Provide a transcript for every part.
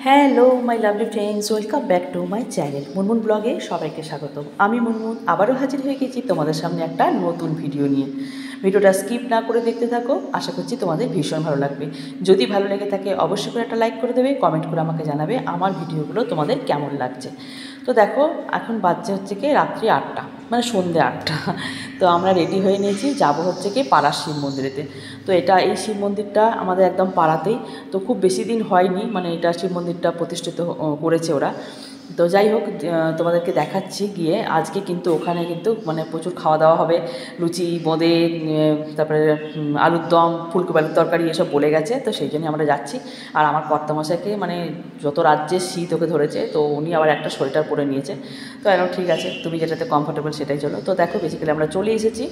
Hello my lovely friends, welcome back to my channel Munmun ব্লগে সবাইকে স্বাগতম। আমি মুনমুন আবারও হাজির হয়ে গেছি তোমাদের সামনে একটা নতুন ভিডিও নিয়ে। ভিডিওটা স্কিপ না করে দেখতে থাকো, আশা করছি তোমাদের ভীষণ ভালো লাগবে। যদি ভালো লেগে থাকে অবশ্যই করে একটা লাইক করে দেবে, কমেন্ট করে আমাকে জানাবে আমার ভিডিওগুলো তোমাদের কেমন লাগছে। তো দেখো এখন বাজছে হচ্ছে কি রাত্রি 8টা, মানে সন্ধ্যে 8টা। তো আমরা রেডি হয়ে নিয়েছি, যাবো হচ্ছে কি পাড়ার শিব মন্দিরেতে। তো এই শিব মন্দিরটা আমাদের একদম পাড়াতেই। তো খুব বেশি দিন হয়নি, মানে এটা শিব মন্দিরটা প্রতিষ্ঠিত করেছে ওরা। তো যাই হোক, তোমাদেরকে দেখাচ্ছি গিয়ে। আজকে কিন্তু ওখানে কিন্তু মানে প্রচুর খাওয়া দাওয়া হবে, লুচি বোঁদে, তারপরে আলুর দম, ফুলকপি আলুর তরকারি এসব বলে গেছে। তো সেই জন্যই আমরা যাচ্ছি। আর আমার কর্তামশাইকে মানে যত রাজ্যের শীত ওকে ধরেছে, তো উনি আবার একটা সোয়েটার পরে নিয়েছে। তো এখন ঠিক আছে, তুমি যেটাতে কমফোর্টেবল সেটাই চলো। তো দেখো বেসিক্যালি আমরা চলে এসেছি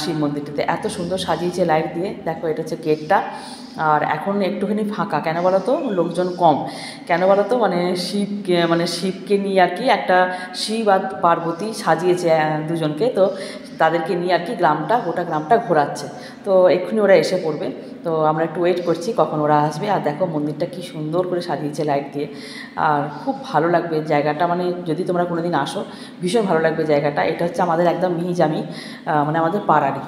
শিব মন্দিরটাতে। এত সুন্দর সাজিয়েছে লাইট দিয়ে। দেখো এটা হচ্ছে গেটটা। আর এখন একটুখানি ফাঁকা, কেন বলো তো, লোকজন কম। কেন বলো তো, শিবকে নিয়ে আর কি একটা শিব আর পার্বতী সাজিয়েছে দুজনকে। তো তাদেরকে নিয়ে আর কি গোটা গ্রামটা ঘোরাচ্ছে। তো এক্ষুনি ওরা এসে পড়বে। তো আমরা একটু ওয়েট করছি কখন ওরা আসবে। আর দেখো মন্দিরটা কি সুন্দর করে সাজিয়েছে লাইট দিয়ে। আর খুব ভালো লাগবে জায়গাটা, মানে যদি তোমরা কোনো দিন আসো ভীষণ ভালো লাগবে জায়গাটা। এটা হচ্ছে আমাদের একদম মিহিজামি, মানে আমাদের পাড়ারই,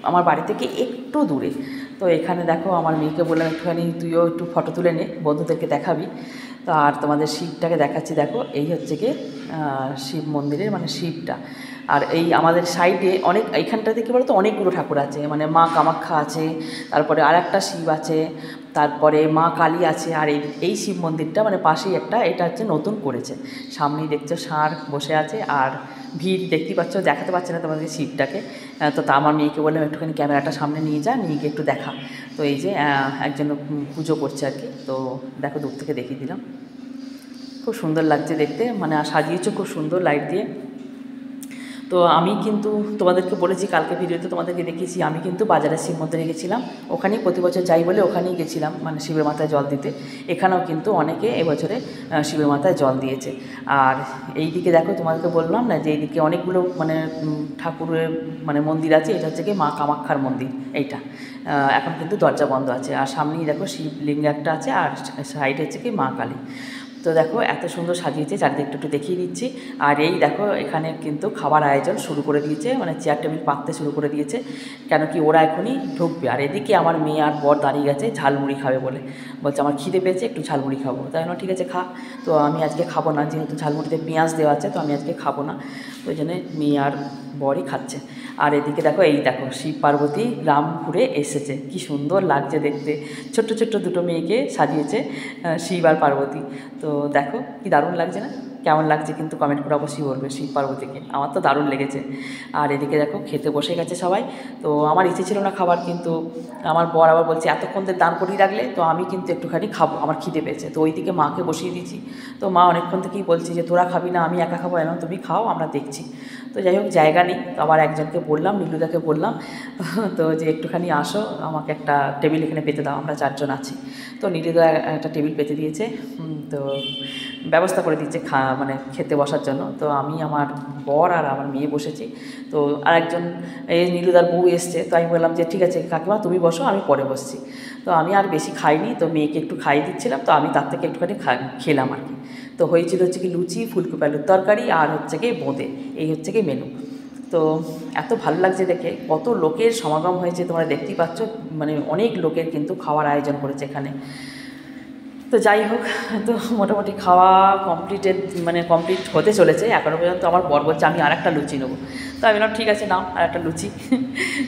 আমার বাড়ি থেকে একটু দূরে। তো এখানে দেখো আমার মেয়েকে বললাম একটুখানি তুইও একটু ফটো তুলে নে, বন্ধুদেরকে দেখাবি। তো আর তোমাদের শিবটাকে দেখাচ্ছি। দেখো এই হচ্ছে গিয়ে শিব মন্দিরের মানে শিবটা। আর এই আমাদের সাইডে এইখানটাতে কী বলতো, অনেকগুলো ঠাকুর আছে, মানে মা কামাখ্যা আছে, তারপরে আর একটা শিব আছে, তারপরে মা কালী আছে। আর এই শিব মন্দিরটা মানে পাশেই এটা হচ্ছে নতুন করেছে। সামনেই দেখছো ষাঁড় বসে আছে, আর ভিড় দেখতে পাচ্ছ, দেখাতে পারছে না তোমাদের শিবটাকে। তো আমার মেয়েকে বললাম একটুখানি ক্যামেরাটা সামনে নিয়ে যা, নিয়ে গিয়ে একটু দেখা। তো এই যে একজন পুজো করছে আর কি। তো দেখো দূর থেকে দেখিয়ে দিলাম, খুব সুন্দর লাগছে দেখতে, মানে সাজিয়েছে খুব সুন্দর লাইট দিয়ে। তো আমি কিন্তু তোমাদেরকে বলেছি, কালকে ভিডিওতে তোমাদেরকে দেখিয়েছি, আমি কিন্তু বাজারের শিব মন্দিরে গেছিলাম। ওখানেই প্রতি বছর যাই বলে ওখানেই গেছিলাম, মানে শিবের মাথায় জল দিতে। এখানেও কিন্তু অনেকে এবছরে শিবের মাথায় জল দিয়েছে। আর এই দিকে দেখো, তোমাদেরকে বললাম না যে এইদিকে অনেকগুলো মানে ঠাকুরের মানে মন্দির আছে। এটা হচ্ছে কি মা কামাখ্যার মন্দির এইটা। এখন কিন্তু দরজা বন্ধ আছে। আর সামনেই দেখো শিবলিঙ্গ একটা আছে, আর সাইডে হচ্ছে কি মা কালী। তো দেখো এত সুন্দর সাজিয়েছে, চারিদিকটা একটু দেখিয়ে দিচ্ছি। আর এই দেখো এখানে কিন্তু খাবার আয়োজন শুরু করে দিয়েছে, মানে চেয়ার টেবিল পাততে শুরু করে দিয়েছে, কেন কি ওরা এখনই ঢুকবে। আর এদিকে আমার মেয়ে আর বর দাঁড়িয়ে গেছে ঝালমুড়ি খাবে বলে, বলছে আমার খিদে পেয়েছে, একটু ঝালমুড়ি খাবো। তাই না, ঠিক আছে খা। তো আমি আজকে খাবো না, যেহেতু ঝালমুড়িতে পেঁয়াজ দেওয়া আছে, তো আমি আজকে খাবো না। ওই জন্যে মেয়ে আর বরই খাচ্ছে। আর এদিকে দেখো শিব পার্বতী গ্রাম ঘুরে এসেছে, কি সুন্দর লাগছে দেখতে। ছোট্ট ছোট্ট দুটো মেয়েকে সাজিয়েছে শিব আর পার্বতী। তো দেখো কি দারুণ লাগছে না? কেমন লাগছে কিন্তু কমেন্ট করে অবশ্যই বলবে শিব পার্বতীকে। আমার তো দারুণ লেগেছে। আর এদিকে দেখো খেতে বসে গেছে সবাই। তো আমার ইচ্ছে ছিল না খাবার, কিন্তু আমার বর আবার বলছে এতক্ষণ ধরে দান করিয়ে রাখলে, তো আমি কিন্তু একটুখানি খাবো, আমার খিদে পেয়েছে। তো ওইদিকে মাকে বসিয়ে দিয়েছি। তো মা অনেকক্ষণ থেকেই বলছে যে তোরা খাবি না, আমি একা খাবো, এমন তুমি খাও, আমরা দেখছি। তো যাই হোক, জায়গা নেই। তো আবার একজনকে বললাম, নীলুদাকে বললাম তো যে একটুখানি আসো, আমাকে একটা টেবিল এখানে পেতে দাও, আমরা 4 জন আছি। তো নীলুদা একটা টেবিল পেতে দিয়েছে। তো ব্যবস্থা করে দিচ্ছে মানে খেতে বসার জন্য। তো আমি, আমার বর আর আমার মেয়ে বসেছি। তো আরেকজন এই নীলুদার বউ এসছে। তো আমি বললাম যে ঠিক আছে কাকিমা তুমি বসো, আমি পরে বসছি। তো আমি আর বেশি খাইনি, তো মেয়েকে একটু খাইয়ে দিচ্ছিলাম। তো আমি তার থেকে একটুখানি খেলাম আর কি। তো হয়েছিল হচ্ছে কি লুচি, ফুলকপি আলুর তরকারি, আর হচ্ছে কি বোঁদে। এই হচ্ছে কি মেনু। তো এত ভালো লাগছে দেখে, কত লোকের সমাগম হয়েছে তোমরা দেখতেই পাচ্ছ, মানে অনেক লোকের কিন্তু খাওয়ার আয়োজন করেছে এখানে। তো যাই হোক, তো মোটামুটি খাওয়া কমপ্লিট হতে চলেছে এখনও পর্যন্ত। আমার বর বলছে আমি আর একটা লুচি নেবো। তো আমি বললাম ঠিক আছে নাও আর একটা লুচি।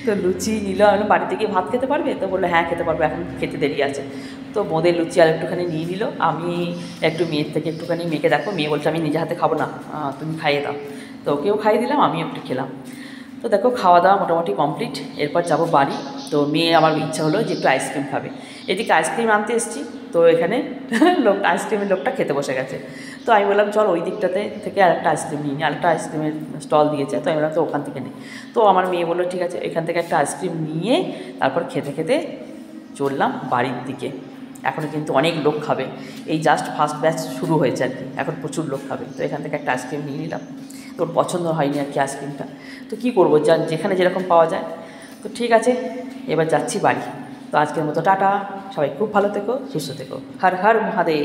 তো লুচি নিল। আমি বাড়িতে গিয়ে ভাত খেতে পারবে? তো বললো হ্যাঁ খেতে পারবো, এখন খেতে দেরি আছে। তো বোঁদের লুচি আর একটুখানি নিয়ে নিল। আমি একটু মেয়ের থেকে একটুখানি, মেয়েকে দেখো মেয়ে বলছে আমি নিজে হাতে খাবো না, তুমি খাইয়ে দাও। তো ওকেও খাইয়ে দিলাম, আমিও একটু খেলাম। তো দেখো খাওয়া দাওয়া মোটামুটি কমপ্লিট। এরপর যাব বাড়ি। তো মেয়ে আমার ইচ্ছা হলো যে একটু আইসক্রিম খাবে। এদিকে আইসক্রিম আনতে এসেছি, তো এখানে আইসক্রিমের লোকটা খেতে বসে গেছে। তো আমি বললাম চল ওই দিকটাতে থেকে আরেকটা আইসক্রিম নিয়ে নিই, আরেকটা আইসক্রিমের স্টল দিয়েছে। তো আমি বললাম তো ওখান থেকে নিই। তো আমার মেয়ে বললো ঠিক আছে, এখান থেকে একটা আইসক্রিম নিয়ে তারপর খেতে খেতে চললাম বাড়ির দিকে। এখনও কিন্তু অনেক লোক খাবে, এই জাস্ট ফার্স্ট ব্যাচ শুরু হয়েছে আর কি, এখন প্রচুর লোক খাবে। তো এখান থেকে একটা আইসক্রিম নিয়ে নিলাম। তোর পছন্দ হয়নি আর কি আইসক্রিমটা, তো কী করবো, যেখানে যেরকম পাওয়া যায়। তো ঠিক আছে, এবার যাচ্ছি বাড়ি। তো আজকের মতো টাটা, সবাই খুব ভালো থেকো, সুস্থ থেকো, হর হর মহাদেব।